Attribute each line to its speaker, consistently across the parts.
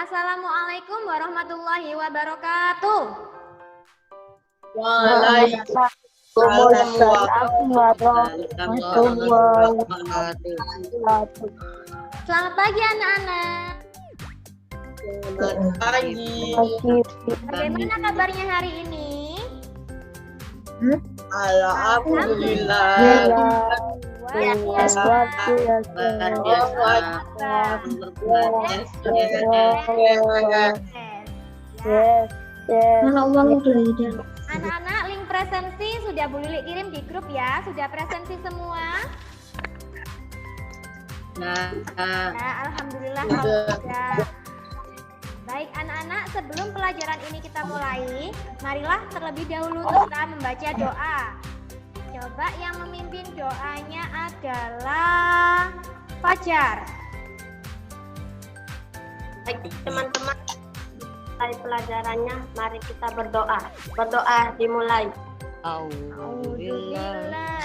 Speaker 1: Assalamualaikum warahmatullahi wabarakatuh.
Speaker 2: Waalaikumsalam warahmatullahi wabarakatuh.
Speaker 1: Selamat pagi anak-anak.
Speaker 3: Selamat pagi.
Speaker 1: Bagaimana kabarnya hari ini?
Speaker 3: Alhamdulillah.
Speaker 1: Anak-anak, link presensi sudah Bu Lili kirim di grup ya. Sudah presensi semua? Ya, alhamdulillah kalau sudah. Baik anak-anak, sebelum pelajaran ini kita mulai, marilah terlebih dahulu kita membaca doa. Coba yang memimpin doanya adalah Fajar.
Speaker 2: Baik teman-teman, mulai pelajarannya, mari kita berdoa. Berdoa dimulai.
Speaker 1: Alhamdulillah,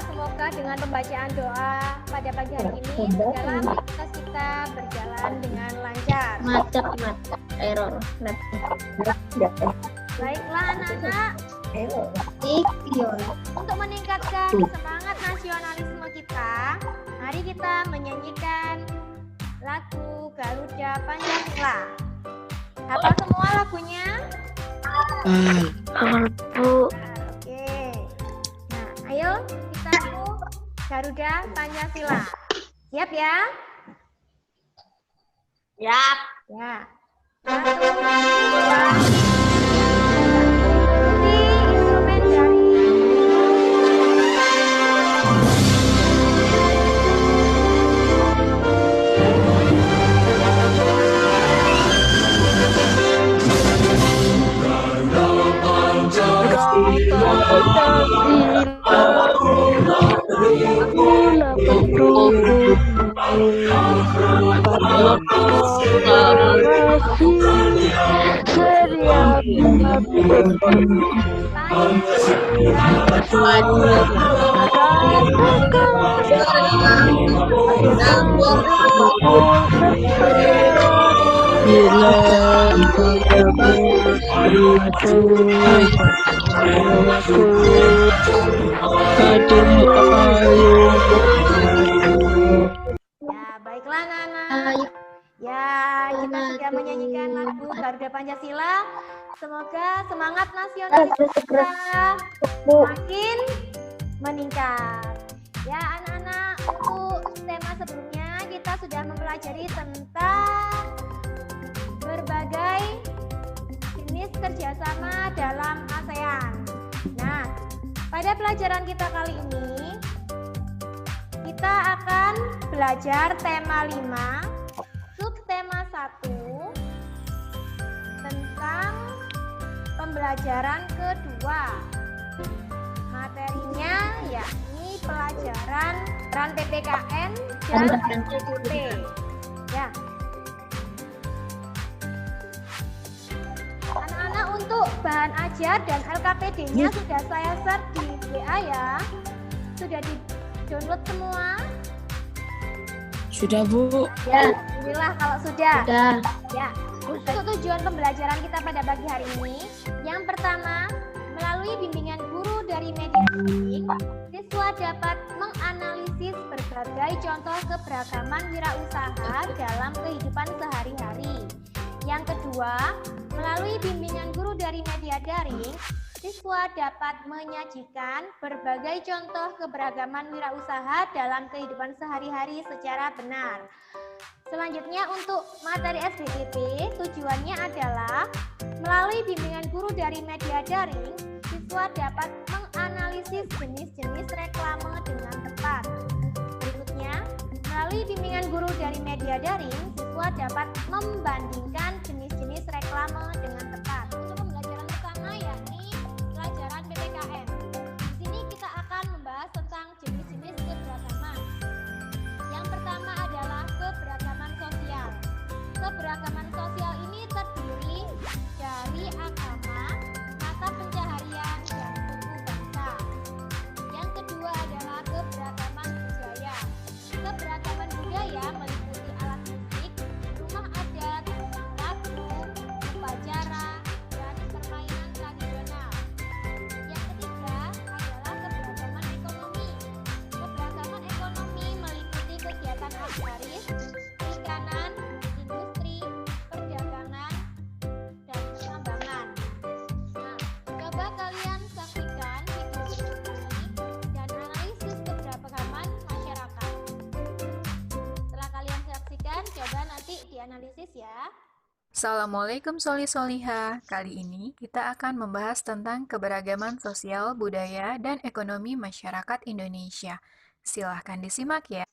Speaker 1: semoga dengan pembacaan doa pada pagi hari ini segala aktivitas kita berjalan dengan lancar.
Speaker 2: Error.
Speaker 1: Baiklah anak-anak, untuk meningkatkan semangat nasionalisme kita, mari kita menyanyikan lagu Garuda Pancasila. Hafal semua lagunya?
Speaker 2: Bu.
Speaker 1: Oke. Nah, ayo kita lagu Garuda Pancasila. Siap ya?
Speaker 2: Siap.
Speaker 1: Ya. 1, 2, 3. Instrumen dari Ya, baiklah anak-anak. Ya, kita sudah menyanyikan lagu Garuda Pancasila. Semoga semangat nasionalis kita makin meningkat. Ya, anak-anak, untuk tema sebelumnya kita sudah mempelajari tentang berbagai jenis kerjasama dalam ASEAN. Nah, pada pelajaran kita kali ini, kita akan belajar tema 5, subtema 1, tentang pembelajaran kedua. Materinya yakni pelajaran peran PPKN dan PPP. Ya. Anak-anak, untuk bahan ajar dan LKPD-nya sudah saya share di WA ya. Sudah di-download semua?
Speaker 4: Sudah, Bu.
Speaker 1: Ya, alhamdulillah kalau sudah.
Speaker 4: Sudah.
Speaker 1: Ya, untuk tujuan pembelajaran kita pada pagi hari ini, yang pertama, melalui bimbingan guru dari media daring, siswa dapat menganalisis berbagai sebagai contoh keberagaman wirausaha dalam kehidupan sehari-hari. Yang kedua, melalui bimbingan guru dari media daring, siswa dapat menyajikan berbagai contoh keberagaman wirausaha dalam kehidupan sehari-hari secara benar. Selanjutnya untuk materi SBTP, tujuannya adalah melalui bimbingan guru dari media daring, siswa dapat menganalisis jenis-jenis reklame dengan tepat. Berikutnya, melalui bimbingan guru dari media daring, siswa dapat membandingkan jenis-jenis reklame dengan tepat. Untuk pembelajaran pertama yakni pelajaran PPKN. Di sini kita akan membahas tentang jenis-jenis keberagaman. Yang pertama adalah keberagaman sosial. Keberagaman sosial ini terdiri dari agama, mata pencaharian, dan suku bangsa. Yang kedua adalah keberagaman budaya. Keberagaman budaya meliputi alat musik, rumah adat, lagu, upacara, dan permainan tradisional. Yang ketiga adalah keberagaman ekonomi. Keberagaman ekonomi meliputi kegiatan agraris, perikanan, industri, perdagangan, dan penambangan. Nah, coba kalian saksikan video ini dan analisis keberagaman masyarakat. Setelah kalian saksikan, coba nanti dianalisis ya.
Speaker 4: Assalamualaikum Soli Soliha. Kali ini kita akan membahas tentang keberagaman sosial, budaya, dan ekonomi masyarakat Indonesia. Silahkan disimak ya.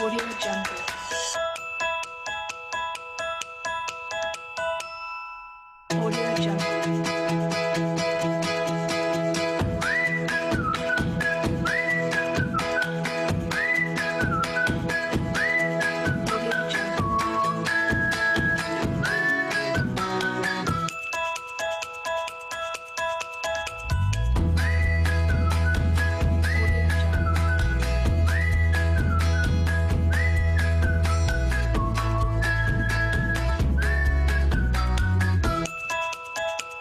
Speaker 4: Audio Jungle. Audio Jungle. Audio Jungle.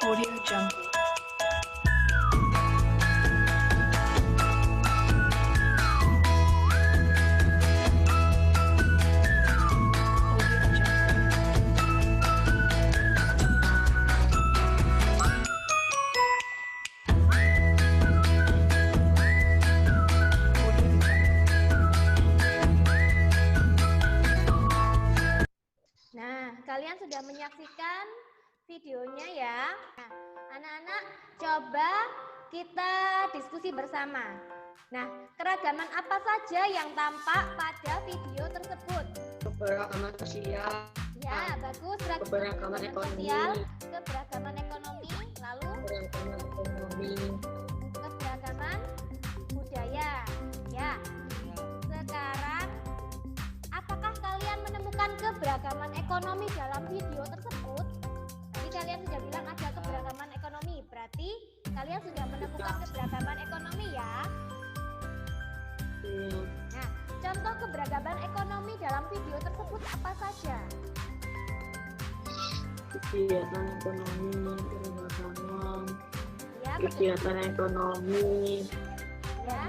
Speaker 4: Audio Jungle. Audio Jungle. Audio Jungle. Audio Jungle.
Speaker 1: Nah, kalian sudah menyaksikan videonya ya. Nah, anak-anak coba kita diskusi bersama. Nah, keragaman apa saja yang tampak pada video tersebut?
Speaker 3: Keberagaman sosial,
Speaker 1: Ya, bagus.
Speaker 3: keberagaman ekonomi,
Speaker 1: Sosial, keberagaman ekonomi, lalu
Speaker 3: keberagaman ekonomi.
Speaker 1: keberagaman budaya. Ya, sekarang apakah kalian menemukan keberagaman ekonomi dalam video tersebut? Tadi kalian sudah bilang ada keberagaman ekonomi, berarti kalian sudah menemukan keberagaman ekonomi ya. Nah, contoh keberagaman ekonomi dalam video tersebut apa saja?
Speaker 3: Kegiatan ekonomi, keberagaman,
Speaker 1: Ya,
Speaker 3: kegiatan ekonomi,
Speaker 1: ya,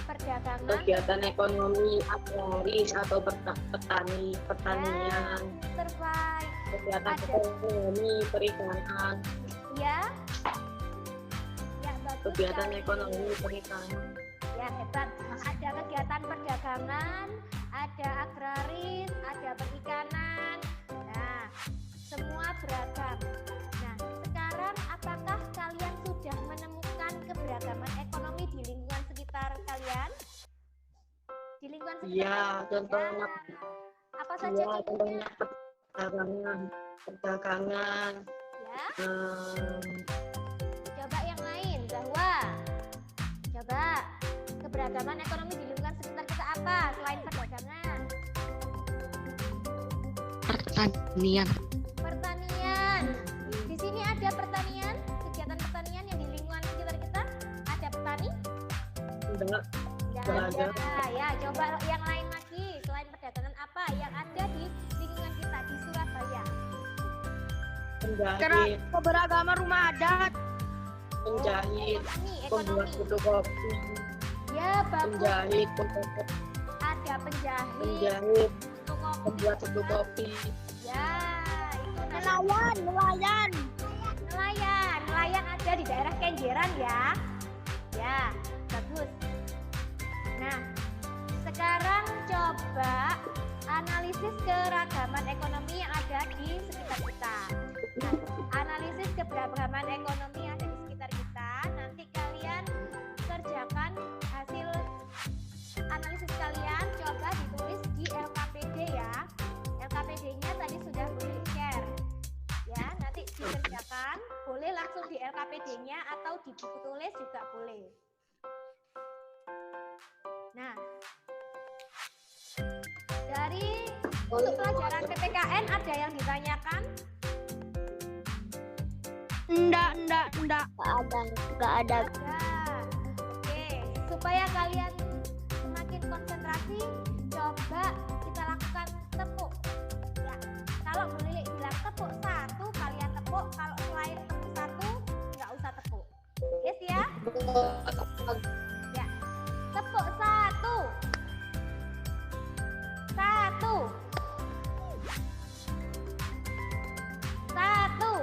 Speaker 1: perdagangan,
Speaker 3: kegiatan ekonomi agraris atau pertanian,
Speaker 1: survive,
Speaker 3: kegiatan
Speaker 1: Ada.
Speaker 3: ekonomi perikanan,
Speaker 1: ya. Ya, bagus
Speaker 3: kegiatan
Speaker 1: sekali.
Speaker 3: ekonomi perikanan.
Speaker 1: Ya, hebat. Ada kegiatan perdagangan, ada agraris, ada perikanan. Nah, semua beragam. Nah, sekarang apakah kalian sudah menemukan keberagaman ekonomi di lingkungan sekitar kalian? Di lingkungan sekitar
Speaker 3: Iya,
Speaker 1: kalian?
Speaker 3: contohnya,
Speaker 1: Ya. Apa saja
Speaker 3: iya,
Speaker 1: contohnya?
Speaker 3: contohnya perdagangan,
Speaker 1: Ya,
Speaker 3: em,
Speaker 1: coba yang lain bahwa coba keberagaman ekonomi di lingkungan sekitar kita apa selain perdagangan?
Speaker 5: Pertanian.
Speaker 1: Pertanian. Di sini ada pertanian, kegiatan pertanian yang di lingkungan sekitar kita. Ada petani?
Speaker 3: enggak,
Speaker 1: Tidak
Speaker 3: Nggak
Speaker 1: ada.
Speaker 3: ada.
Speaker 1: Ya, coba yang lain lagi selain perdagangan apa yang ada di lingkungan kita di Surabaya?
Speaker 3: penjahit,
Speaker 5: Keberagaman rumah adat.
Speaker 3: penjahit, pembuat
Speaker 1: Ekonomi.
Speaker 3: fotokopi,
Speaker 1: Ya, bagus.
Speaker 3: penjahit,
Speaker 1: Ada penjahit,
Speaker 3: penjahit,
Speaker 1: fotokopi.
Speaker 3: pembuat fotokopi,
Speaker 1: Ya, itu namanya
Speaker 5: Nelayan.
Speaker 1: Nelayan ada di daerah Kenjeran ya. Ya, bagus. Nah, sekarang coba analisis keragaman ekonomi yang ada di sekitar kita. Nah, analisis keberagaman ekonomi yang ada di sekitar kita. Nanti kalian kerjakan hasil analisis kalian, coba ditulis di LKPD ya. LKPD-nya tadi sudah boleh share. Ya, nanti dikerjakan, boleh langsung di LKPD-nya atau di buku tulis juga boleh. Nah, dari untuk pelajaran PPKN ada yang ditanyakan?
Speaker 5: Enggak.
Speaker 2: Nggak ada.
Speaker 1: Ada. Oke, supaya kalian semakin konsentrasi, coba kita lakukan tepuk. Ya, kalau Bu Lili bilang tepuk satu, kalian tepuk. Kalau selain tepuk satu, nggak usah tepuk. Yes ya? Ya. Tepuk satu. Satu. Satu.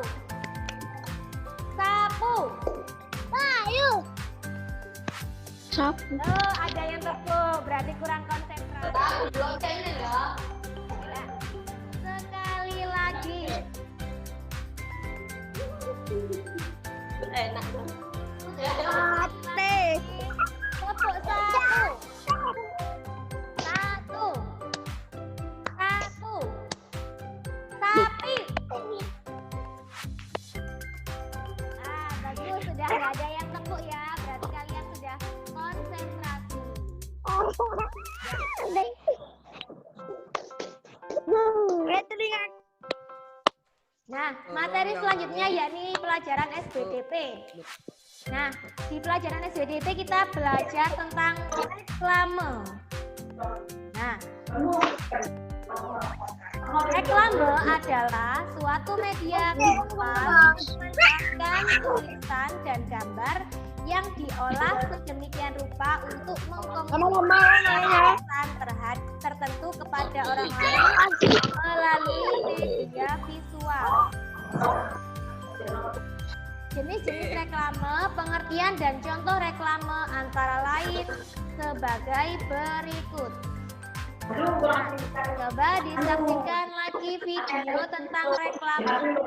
Speaker 1: Sapu.
Speaker 5: Sapu.
Speaker 1: Oh, ada yang tepuk, berarti kurang konsentrasi. Ya. Sekali lagi.
Speaker 2: Enak.
Speaker 5: Sate.
Speaker 1: Tepuk satu.
Speaker 5: Telinga.
Speaker 1: Nah, materi selanjutnya yakni pelajaran SBDP. Nah, di pelajaran SBDP kita belajar tentang reklame. Nah, reklame adalah suatu media visual menggunakan tulisan dan gambar yang diolah sedemikian rupa untuk mengkomunikasikan pesan tertentu kepada orang lain melalui media visual. Jenis-jenis reklame, pengertian dan contoh reklame antara lain sebagai berikut. Nah, coba disaksikan lagi video tentang reklame.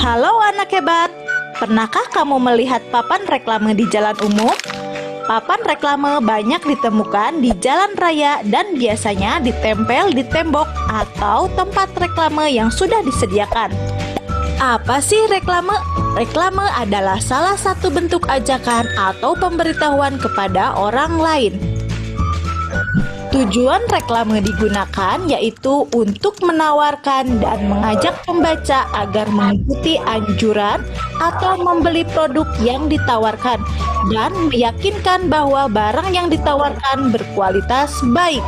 Speaker 6: Halo anak hebat, pernahkah kamu melihat papan reklame di jalan umum? Papan reklame banyak ditemukan di jalan raya dan biasanya ditempel di tembok atau tempat reklame yang sudah disediakan. Apa sih reklame? Reklame adalah salah satu bentuk ajakan atau pemberitahuan kepada orang lain. Tujuan reklame digunakan yaitu untuk menawarkan dan mengajak pembaca agar mengikuti anjuran atau membeli produk yang ditawarkan dan meyakinkan bahwa barang yang ditawarkan berkualitas baik.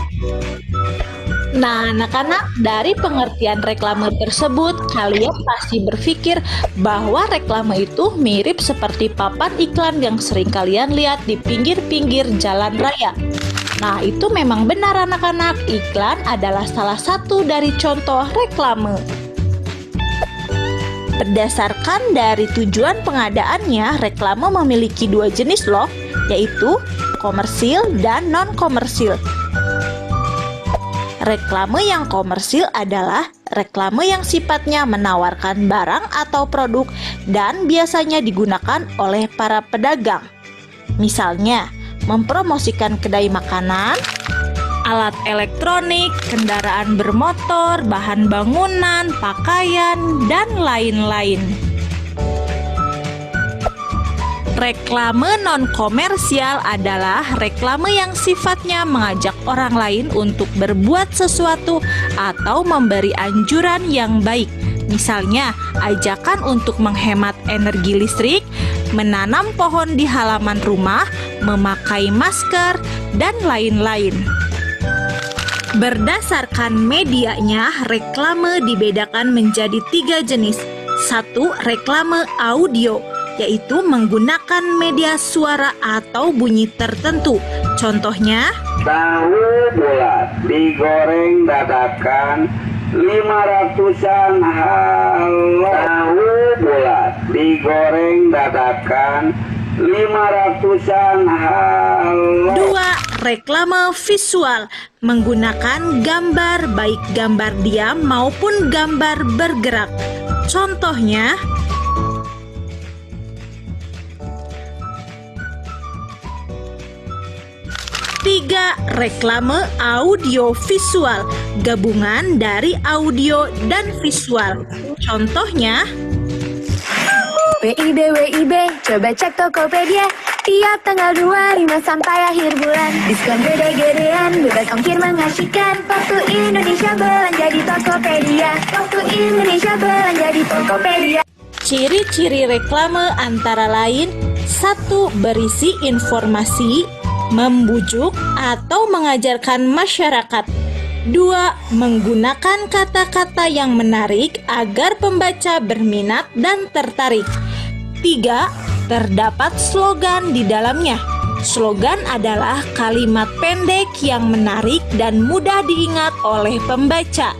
Speaker 6: Nah, anak-anak, dari pengertian reklame tersebut, kalian pasti berpikir bahwa reklame itu mirip seperti papan iklan yang sering kalian lihat di pinggir-pinggir jalan raya. Nah, itu memang benar anak-anak, iklan adalah salah satu dari contoh reklame. Berdasarkan dari tujuan pengadaannya, reklame memiliki dua jenis loh, yaitu komersil dan non-komersil. Reklame yang komersil adalah reklame yang sifatnya menawarkan barang atau produk dan biasanya digunakan oleh para pedagang. Misalnya, mempromosikan kedai makanan, alat elektronik, kendaraan bermotor, bahan bangunan, pakaian, dan lain-lain. Reklame non-komersial adalah reklame yang sifatnya mengajak orang lain untuk berbuat sesuatu atau memberi anjuran yang baik. Misalnya, ajakan untuk menghemat energi listrik, menanam pohon di halaman rumah, memakai masker, dan lain-lain. Berdasarkan medianya, reklame dibedakan menjadi 3 jenis. 1. Reklame audio, yaitu menggunakan media suara atau bunyi tertentu. Contohnya,
Speaker 7: tahu bulat digoreng dadakan 500-an halo. Tahu bulat digoreng dadakan 500-an halo.
Speaker 6: 2. Reklame visual, menggunakan gambar baik gambar diam maupun gambar bergerak. Contohnya, Tiga, reklame audio visual, gabungan dari audio dan visual. Contohnya,
Speaker 8: WIB, coba cek Tokopedia. Tiap tanggal 25 sampai akhir bulan, diskon gede-gedean, bebas ongkir mengasihkan. Waktu Indonesia belanja di Tokopedia. Waktu Indonesia belanja di Tokopedia.
Speaker 6: ciri-ciri reklame antara lain: 1. Berisi informasi, membujuk atau mengajarkan masyarakat. 2. Menggunakan kata-kata yang menarik agar pembaca berminat dan tertarik. 3. Terdapat slogan di dalamnya. Slogan adalah kalimat pendek yang menarik dan mudah diingat oleh pembaca.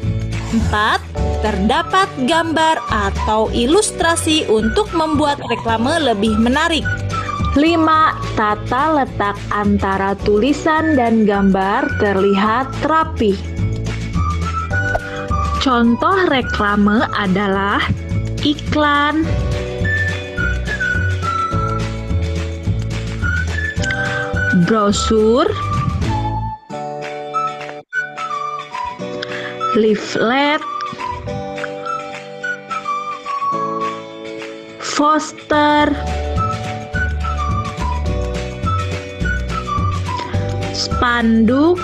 Speaker 6: 4. Terdapat gambar atau ilustrasi untuk membuat reklame lebih menarik. 5. Tata letak antara tulisan dan gambar terlihat rapi. Contoh reklame adalah iklan, brosur, leaflet, poster, spanduk,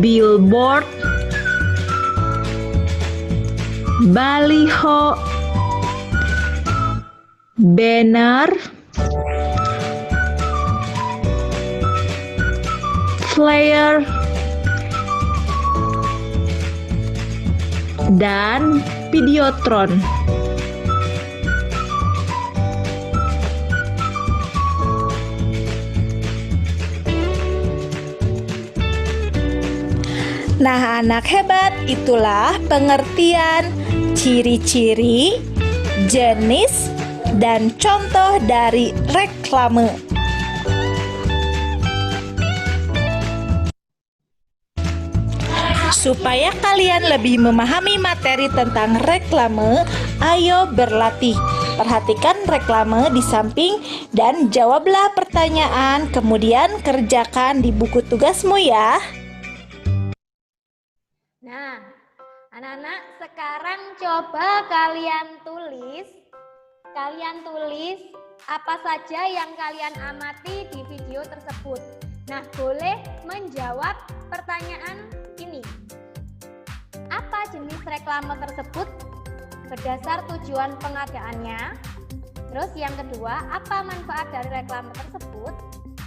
Speaker 6: billboard, baliho, banner, flyer, dan videotron. Nah, anak hebat, itulah pengertian ciri-ciri, jenis, dan contoh dari reklame. Supaya kalian lebih memahami materi tentang reklame, ayo berlatih. Perhatikan reklame di samping dan jawablah pertanyaan, kemudian kerjakan di buku tugasmu ya.
Speaker 1: Nah, anak-anak sekarang coba kalian tulis apa saja yang kalian amati di video tersebut. Nah, boleh menjawab pertanyaan ini. Apa jenis reklame tersebut berdasar tujuan pengadaannya? Terus yang kedua, apa manfaat dari reklame tersebut?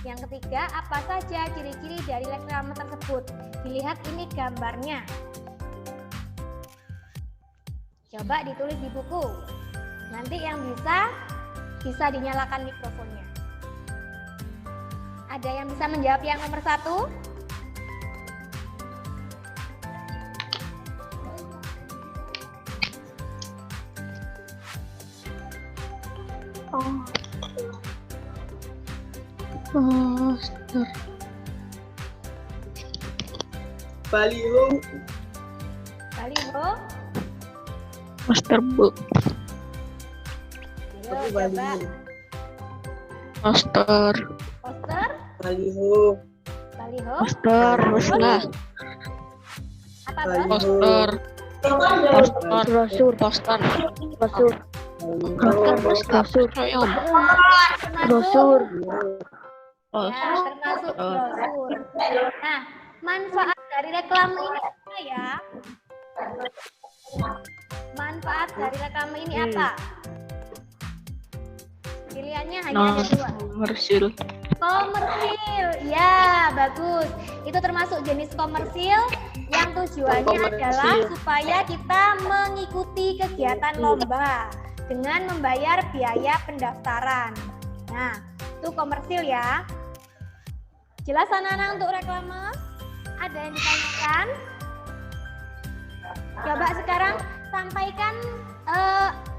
Speaker 1: Yang ketiga, apa saja ciri-ciri dari reklame tersebut? Dilihat ini gambarnya. Coba ditulis di buku. Nanti yang bisa dinyalakan mikrofonnya. Ada yang bisa menjawab yang nomor 1?
Speaker 2: Poster.
Speaker 3: Baliho.
Speaker 1: Baliho.
Speaker 2: Poster bu.
Speaker 1: Ayo coba.
Speaker 2: Poster.
Speaker 1: Poster.
Speaker 3: Baliho.
Speaker 1: Baliho.
Speaker 2: Poster. Poster.
Speaker 1: Apa bos?
Speaker 2: Poster. Poster. Brosur. Poster. Brosur. Brosur. Brosur.
Speaker 1: Ya, termasuk brosur. Nah, manfaat dari reklame ini apa ya? Manfaat dari reklame ini apa? Pilihannya hanya ada 2.
Speaker 2: Komersil.
Speaker 1: Komersil, ya bagus. Itu termasuk jenis komersil yang tujuannya adalah supaya kita mengikuti kegiatan lomba dengan membayar biaya pendaftaran. Nah, itu komersil ya. Jelas anak-anak untuk reklame? Ada yang ditanyakan? Coba sekarang sampaikan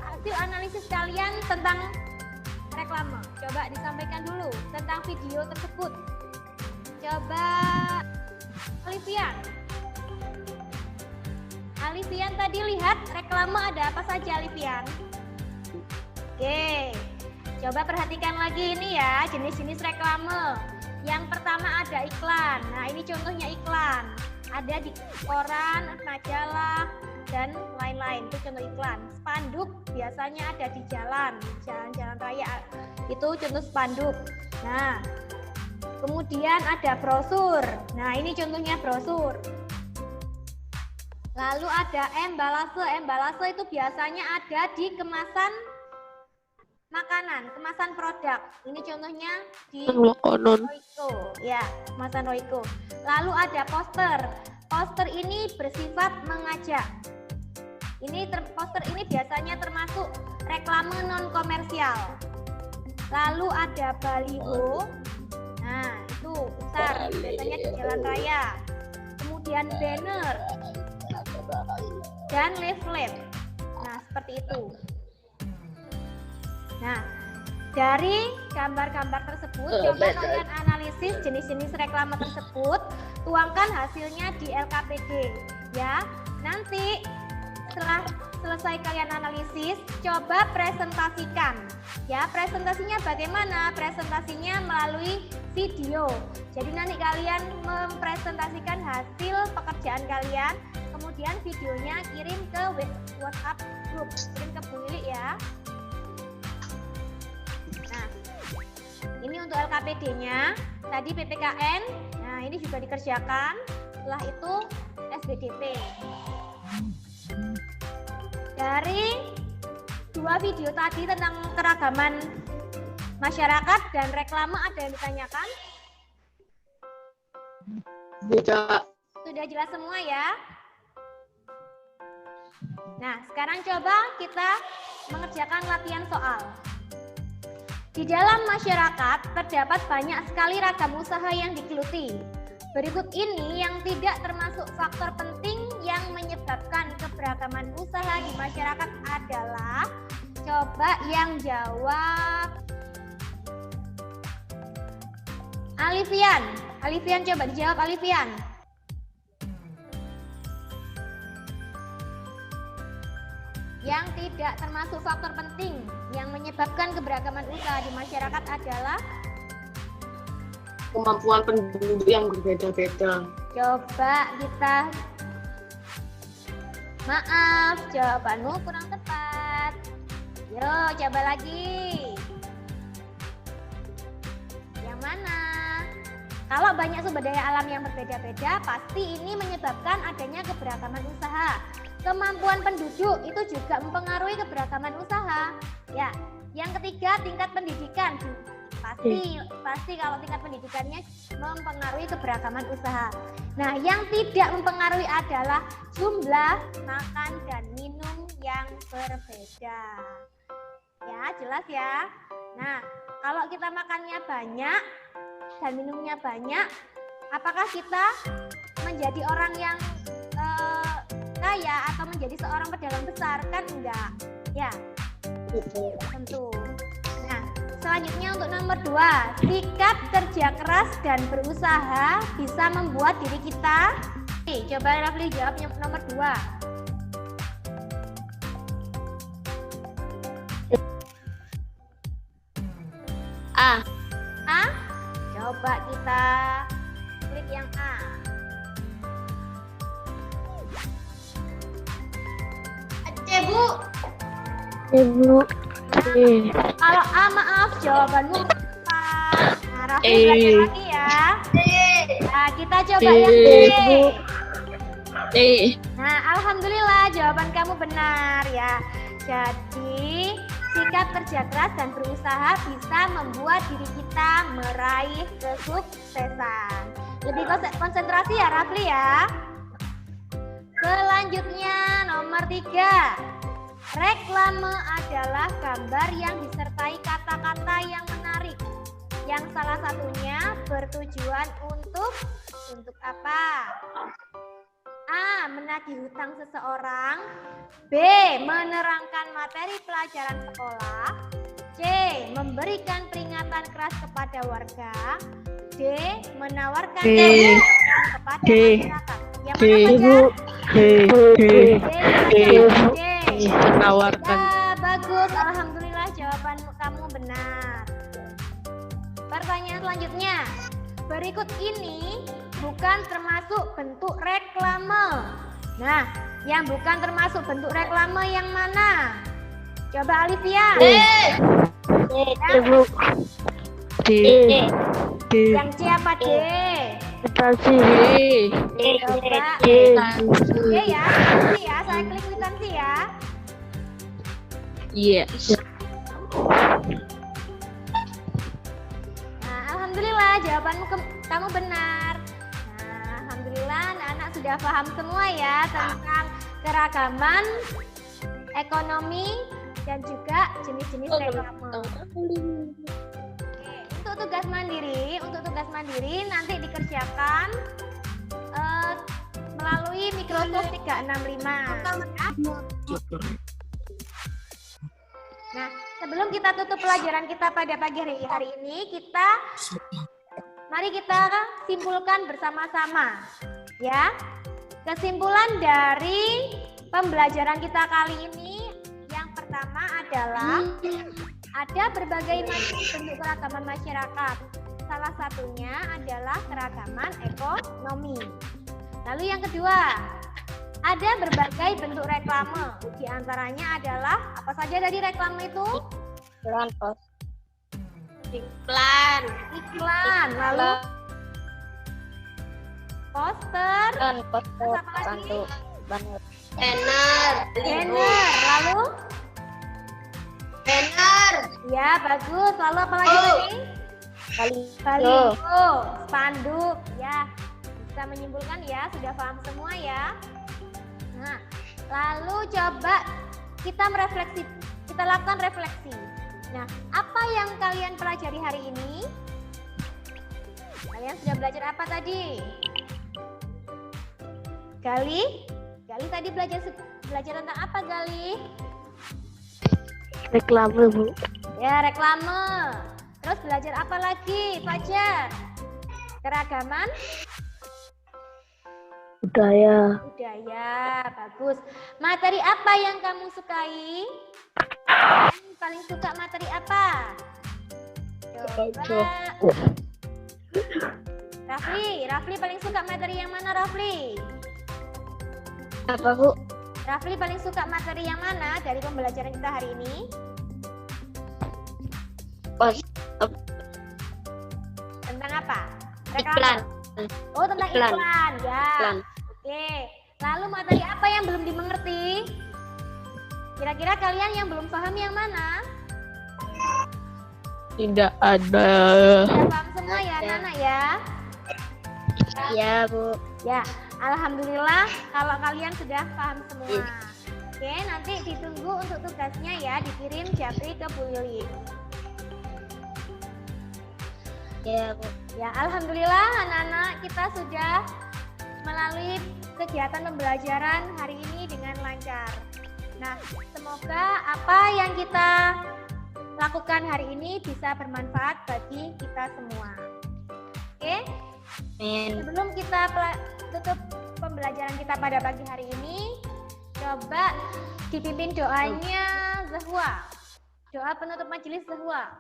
Speaker 1: hasil analisis kalian tentang reklame. Coba disampaikan dulu tentang video tersebut. Coba Alifian tadi lihat reklame ada apa saja, Alifian? Oke, coba perhatikan lagi ini ya, jenis-jenis reklame. Yang pertama ada iklan. Nah, ini contohnya iklan. Ada di koran, majalah, dan lain-lain. Itu contoh iklan. Spanduk biasanya ada di jalan-jalan raya. Itu contoh spanduk. Nah, kemudian ada brosur. Nah, ini contohnya brosur. Lalu ada embalase. Embalase itu biasanya ada di kemasan makanan, kemasan produk. Ini contohnya di Royco, ya, kemasan Royco. Lalu ada poster. Poster ini bersifat mengajak. Poster ini biasanya termasuk reklame non komersial. Lalu ada baliho. Nah, itu besar, biasanya di jalan raya. Kemudian banner dan leaflet. Nah, seperti itu. Nah, dari gambar-gambar tersebut, coba kalian analisis jenis-jenis reklame tersebut, tuangkan hasilnya di LKPG, ya. Nanti setelah selesai kalian analisis, coba presentasikan, ya. Presentasinya bagaimana? Presentasinya melalui video. Jadi nanti kalian mempresentasikan hasil pekerjaan kalian, kemudian Kemudian videonya kirim ke WhatsApp grup, kirim ke Bu Lili ya. Nah, ini untuk LKPD-nya, tadi PPKN, nah ini juga dikerjakan. Setelah itu SBDP. Dari 2 video tadi tentang keragaman masyarakat dan reklame, ada yang ditanyakan?
Speaker 3: Tidak.
Speaker 1: Sudah jelas semua ya? Nah, sekarang coba kita mengerjakan latihan soal. Di dalam masyarakat terdapat banyak sekali ragam usaha yang digeluti. Berikut ini yang tidak termasuk faktor penting yang menyebabkan keberagaman usaha di masyarakat adalah, coba yang jawab Alifian. Alifian, coba dijawab Alifian. Yang tidak termasuk faktor penting yang menyebabkan keberagaman usaha di masyarakat adalah
Speaker 3: Kemampuan penduduk yang berbeda-beda.
Speaker 1: coba kita, maaf, jawabanmu kurang tepat. Yo, coba lagi. Yang mana? Kalau banyak sumber daya alam yang berbeda-beda, pasti ini menyebabkan adanya keberagaman usaha. Kemampuan penduduk itu juga mempengaruhi keberagaman usaha. Ya, yang ketiga tingkat pendidikan. Pasti kalau tingkat pendidikannya mempengaruhi keberagaman usaha. Nah, yang tidak mempengaruhi adalah jumlah makan dan minum yang berbeda. Ya, jelas ya. Nah, kalau kita makannya banyak dan minumnya banyak, apakah kita menjadi orang yang kaya atau menjadi seorang pedagang besar? Kan enggak. Ya, tentu. Nah, selanjutnya untuk nomor 2, sikap kerja keras dan berusaha bisa membuat diri kita. Coba Rafli jawab nomor 2.
Speaker 2: A.
Speaker 1: A? Coba kita klik yang A. C, Bu.
Speaker 2: Ibu. E.
Speaker 1: Kalau A, maaf, jawabanmu tepat. Nah, Rafli belajar lagi ya. Nah, kita coba yang D.
Speaker 2: E.
Speaker 1: Nah, alhamdulillah jawaban kamu benar ya. Jadi, sikap kerja keras dan berusaha bisa membuat diri kita meraih kesuksesan. Lebih konsentrasi ya Rafli ya. Selanjutnya nomor 3. Reklame adalah gambar yang disertai kata-kata yang menarik. Yang salah satunya bertujuan untuk apa? A. Menagih hutang seseorang. B. Menerangkan materi pelajaran sekolah. C. Memberikan peringatan keras kepada warga. D. Menawarkan keuntungan kepada masyarakat. Yang mana belajar? D.
Speaker 2: Menawarkan.
Speaker 1: Ya, bagus. Alhamdulillah jawaban kamu benar. Pertanyaan selanjutnya. Berikut ini bukan termasuk bentuk reklame. Nah, yang bukan termasuk bentuk reklame yang mana? Coba Alivia.
Speaker 2: Ibu. D.
Speaker 1: Yang C apa D?
Speaker 2: Kwitansi.
Speaker 1: Coba
Speaker 2: D.
Speaker 1: D ya. Kwitansi ya. Saya klik kwitansi ya.
Speaker 2: Yes.
Speaker 1: Nah, alhamdulillah jawabanmu kamu benar. Nah, alhamdulillah anak-anak sudah paham semua ya tentang keragaman ekonomi dan juga jenis-jenis reklame. Oke, untuk tugas mandiri nanti dikerjakan melalui Microsoft 365. Nah, sebelum kita tutup pelajaran kita pada pagi hari ini, mari kita simpulkan bersama-sama, ya. Kesimpulan dari pembelajaran kita kali ini, yang pertama adalah ada berbagai macam bentuk keragaman masyarakat. Salah satunya adalah keragaman ekonomi. Lalu yang kedua, Ada berbagai bentuk reklame. Di antaranya adalah apa saja dari reklame itu?
Speaker 5: Iklan pos.
Speaker 1: Iklan, lalu poster,
Speaker 5: Poster.
Speaker 1: apa lagi?
Speaker 5: Banner.
Speaker 1: Banner, lalu ya bagus. Lalu apa lagi tadi? Baliho, spanduk. Ya, bisa menyimpulkan ya, sudah paham semua ya. Nah, lalu coba kita lakukan refleksi. Nah, apa yang kalian pelajari hari ini? Kalian sudah belajar apa tadi? Gali tadi belajar tentang apa, Gali?
Speaker 2: Reklame, Bu.
Speaker 1: Ya, reklame. Terus belajar apa lagi, Fajar? Keragaman?
Speaker 2: Budaya.
Speaker 1: Bagus. Materi apa yang kamu sukai? Kalian paling suka materi apa? Coba. Rafli paling suka materi yang mana, Rafli?
Speaker 5: Apa, Bu?
Speaker 1: Rafli paling suka materi yang mana dari pembelajaran kita hari ini? Tentang apa?
Speaker 5: Iklan.
Speaker 1: Oh, tentang iklan. Ya.
Speaker 5: Iklan.
Speaker 1: Oke. Lalu materi apa yang belum dimengerti? Kira-kira kalian yang belum paham yang mana?
Speaker 2: Tidak ada.
Speaker 1: Sudah paham semua ya, Nana ya?
Speaker 5: Ya, Bu.
Speaker 1: Ya, alhamdulillah kalau kalian sudah paham semua. Oke, nanti ditunggu untuk tugasnya ya, dikirim Japri ke Bu Lili.
Speaker 5: Ya, Bu.
Speaker 1: Ya, alhamdulillah anak-anak kita sudah melalui kegiatan pembelajaran hari ini dengan lancar. Nah, semoga apa yang kita lakukan hari ini bisa bermanfaat bagi kita semua. Oke? Sebelum kita tutup pembelajaran kita pada pagi hari ini, coba dipimpin doanya Zahwa. Doa penutup majelis Zahwa.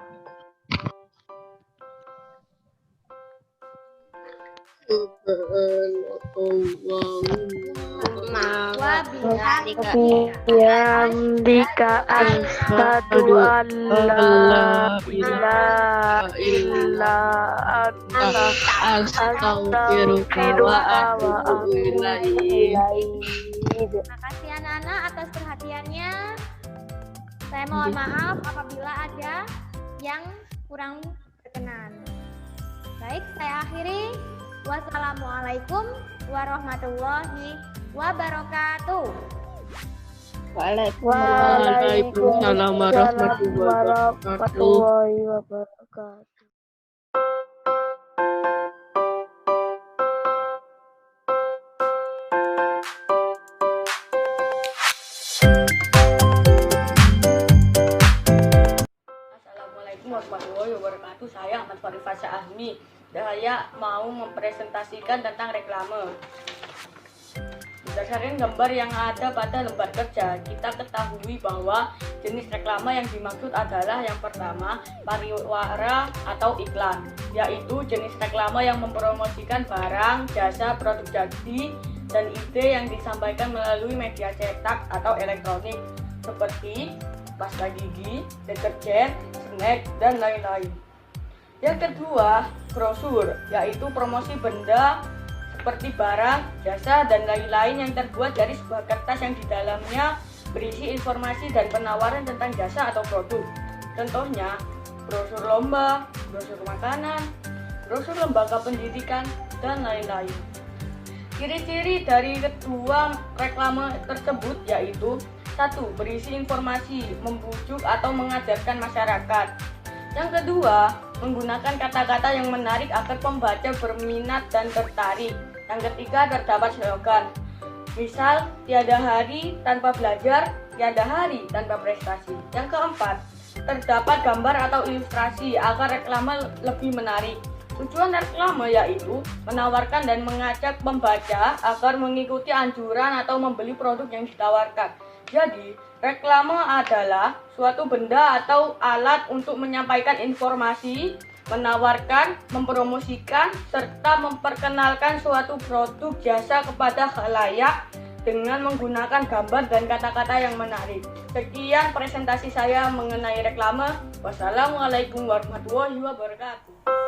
Speaker 2: Bihamdika asyhadu an la ilaha illa anta astaghfiruka wa atubu ilaik.
Speaker 1: Terima kasih anak-anak atas perhatiannya. Saya mohon maaf apabila ada yang kurang berkenan. Baik, saya akhiri. Wassalamualaikum warahmatullahi wabarakatuh.
Speaker 2: Waalaikumsalam warahmatullahi wabarakatuh.
Speaker 9: Assalamualaikum warahmatullahi wabarakatuh. Saya Ahmad Farifah Syahmi. Saya mau mempresentasikan tentang reklame. Berdasarkan gambar yang ada pada lembar kerja, kita ketahui bahwa jenis reklame yang dimaksud adalah yang pertama, pariwara atau iklan, yaitu jenis reklame yang mempromosikan barang, jasa, produk jadi, dan ide yang disampaikan melalui media cetak atau elektronik, seperti pasta gigi, deterjen, snack, dan lain-lain. Yang kedua, brosur, yaitu promosi benda seperti barang, jasa, dan lain-lain yang terbuat dari sebuah kertas yang di dalamnya berisi informasi dan penawaran tentang jasa atau produk. Contohnya, brosur lomba, brosur makanan, brosur lembaga pendidikan, dan lain-lain. Ciri-ciri dari kedua reklame tersebut yaitu 1. Berisi informasi, membujuk atau mengajarkan masyarakat. Yang kedua, menggunakan kata-kata yang menarik agar pembaca berminat dan tertarik. Yang ketiga, terdapat slogan. Misal, tiada hari tanpa belajar, tiada hari tanpa prestasi. Yang keempat, terdapat gambar atau ilustrasi agar reklame lebih menarik. Tujuan reklame yaitu menawarkan dan mengajak pembaca agar mengikuti anjuran atau membeli produk yang ditawarkan. Jadi, reklame adalah suatu benda atau alat untuk menyampaikan informasi, menawarkan, mempromosikan, serta memperkenalkan suatu produk jasa kepada khalayak dengan menggunakan gambar dan kata-kata yang menarik. Sekian presentasi saya mengenai reklame. Wassalamualaikum warahmatullahi wabarakatuh.